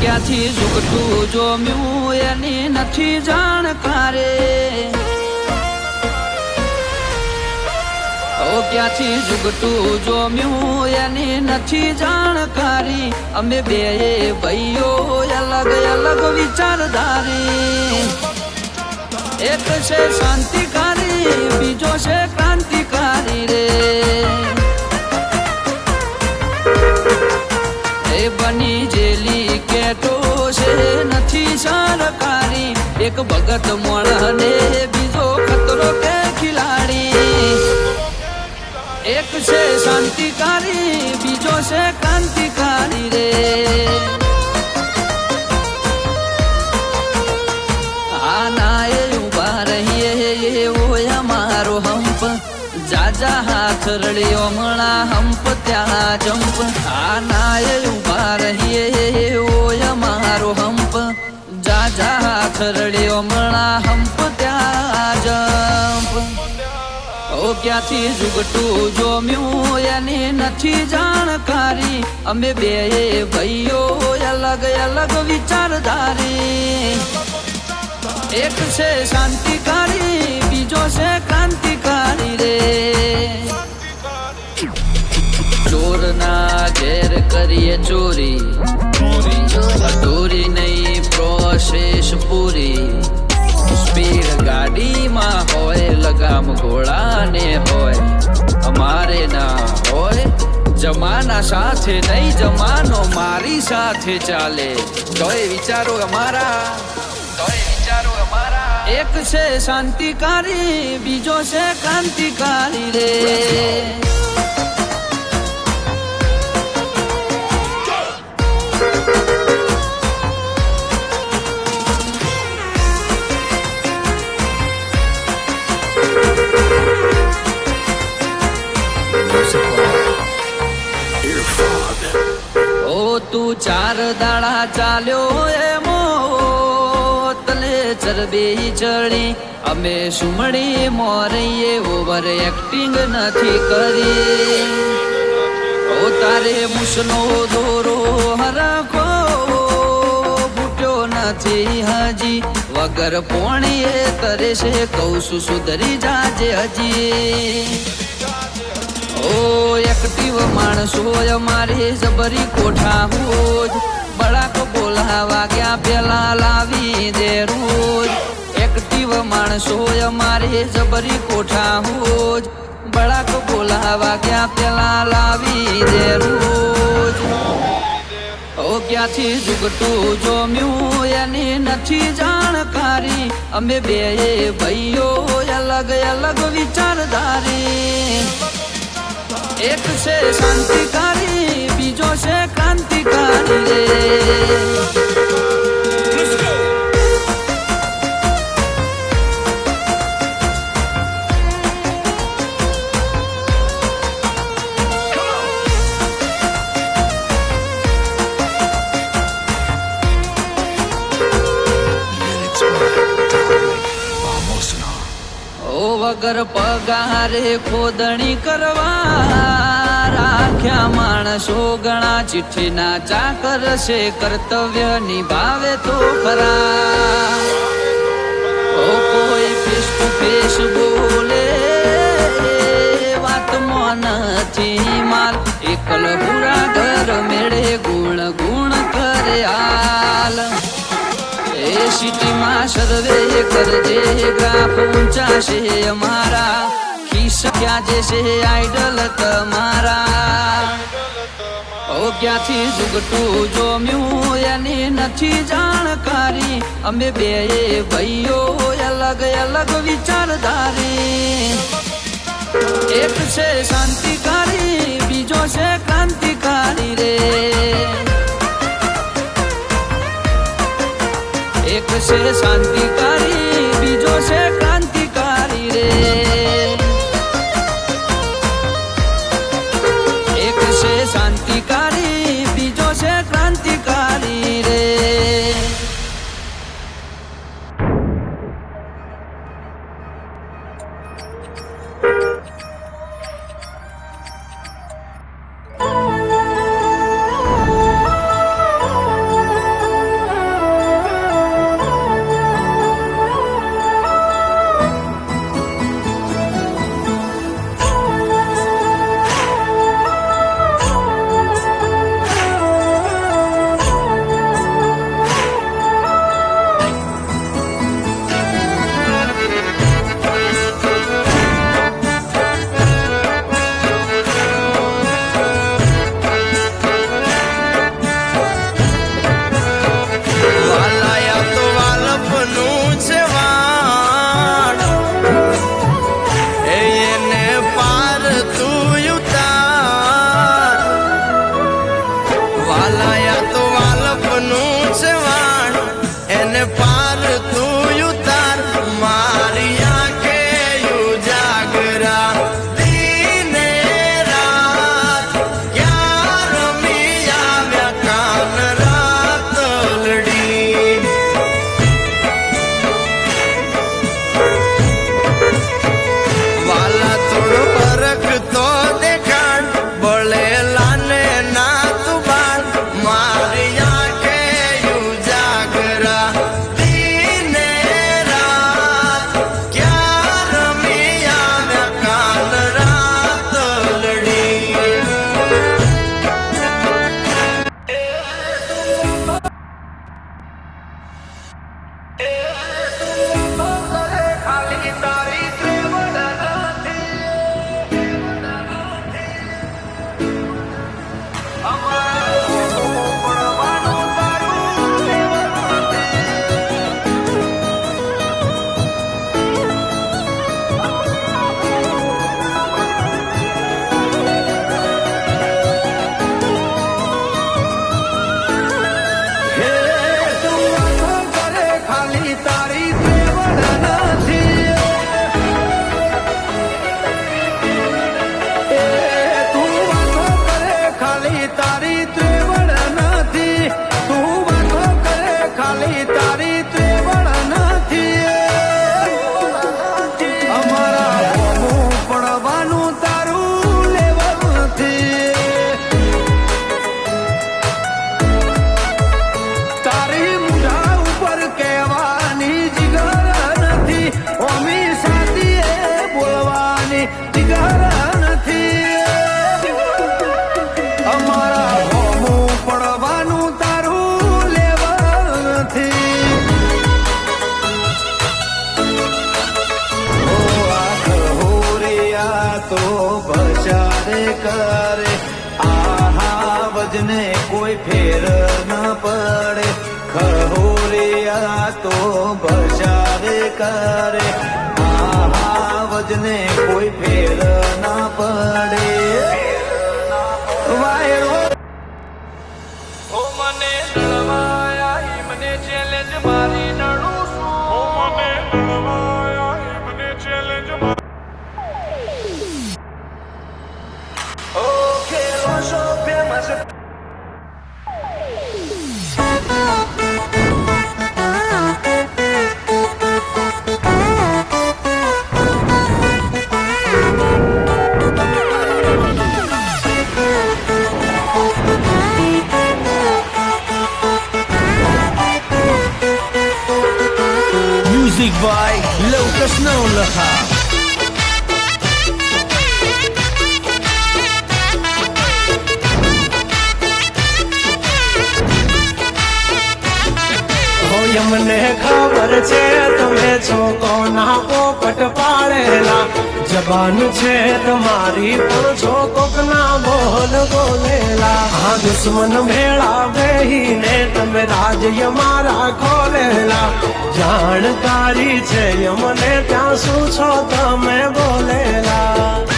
ક્યાંથી ઝૂકતું જોમ્યું એની નથી જાણકારે ક્યાંથી ઝૂકતું જોમ્યું એની નથી જાણકારી અમે બે ભાઈઓ અલગ અલગ વિચારધારી એક છે શાંતિકારી બીજો છે ક્રાંતિકારી રે એ બની જેલી કેટો છે નથી સરકારી એક ભગત મળને બીજો ખતરો કે ખિલાડી એક છે શાંતિકારી બીજો છે ક્રાંતિકારી રે આના એ ઉભા રહીએ એવો અમારો હંપ જાજા હાથ રળ્યો હમણાં હંપ ત્યાં જંપ આના એ ઉભા રહીએ એવો અમારો હંપ જાજા હાથ રળ્યો હમણાં હંપ ત્યાં જંપ ક્યાંથી ઝૂકતું જોમ્યું એની નથી જાણકારી અમે બે ભાઈઓ અલગ અલગ વિચારધારી એક છે શાંતિકારી બીજો છે ક્રાંતિકારી રે ચોરના ઘેર કરીએ ચોરી અધૂરી નહીં પ્રોસેસ પૂરી સ્પીડ ગાડીમાં હોય લગામ ઘોડાને હોય અમારે ના હોય જમાના સાથે નહીં જમાનો મારી સાથે ચાલે તોય વિચારો અમારા એક છે શાંતિકારી બીજો છે ક્રાંતિકારી રે તું ચાર દાડા ચાલ્યો એમો તલે ચરબી ચડી અમે સુમડી મોરીએ ઓવર એક્ટિંગ નથી કરી તારે મુસનો દોરો હરખો ફૂટ્યો નથી હજી વગર પોણીએ તરે છે કહું છું સુધરી જાજે હજી એક્ટિવ માણસો અમારે જબરી કોઠા હોજ બળાક બોલાવા ગયા પેલા લાવી દે રોજ એક્ટિવ માણસો અમારે જબરી કોઠા હોજ બળાક બોલાવા ગયા પેલા લાવી દે રોજ ક્યાંથી ઝૂકતું જોમ્યું એની નથી જાણકારી અમે બે ભાઈઓ અલગ અલગ વિચારધારી એક છે શાંતિકારી બીજો છે ક્રાંતિકારી રે વગર પગારે ખોદણી કરવા રાખ્યા માણસો ગણા ચિઠ્ઠીના ચાકર છે કર્તવ્ય નિભાવે તો ખરા કોઈ ફેસ ટુ ફેસ બોલે વાતમાં નથી માલ એકલ પૂરા ઘર મેળે ગુણ ગુણ કરે હાલ એ સિટીમાં સર્વે કરજે ગ્રાફ ઊંચા છે અમારા ખિસ્સા ક્યાં જે છે આઈડલ તમારા ક્યાંથી ઝૂકતું જોમ્યું એની નથી જાણકારી અમે બે ભાઈઓ અલગ અલગ વિચારધારી એક છે શાંતિકારી બીજો છે ક્રાંતિકારી રે એક છે શાંતિકારી બીજો છે ક્રાંતિકારી રે એક છે શાંતિકારી બીજો છે ક્રાંતિકારી રે કરે આહા વજને કોઈ ફેર ન પડે ખહોરિયા તો બજારે કરે આહા વજને કોઈ ફેર ન પડે વાયરો ઓ મને નળવાયા મને ચેલેન્જ મારી નળું છું ઓ મને નળવાયા મને ચેલેન્જ ઓ ખેલો છો famous Music by Lucas Nolaha. મને ખબર છે તમે છો કોના પોપટ પાડેલા જબાન છે તમારી પણ છો કોકના બોલ બોલેલા આ દુશ્મન મેળા બેહીને તમે રાજ્ય મારા ખોલેલા જાણકારી છે મને ત્યાં શું છો તમે બોલેલા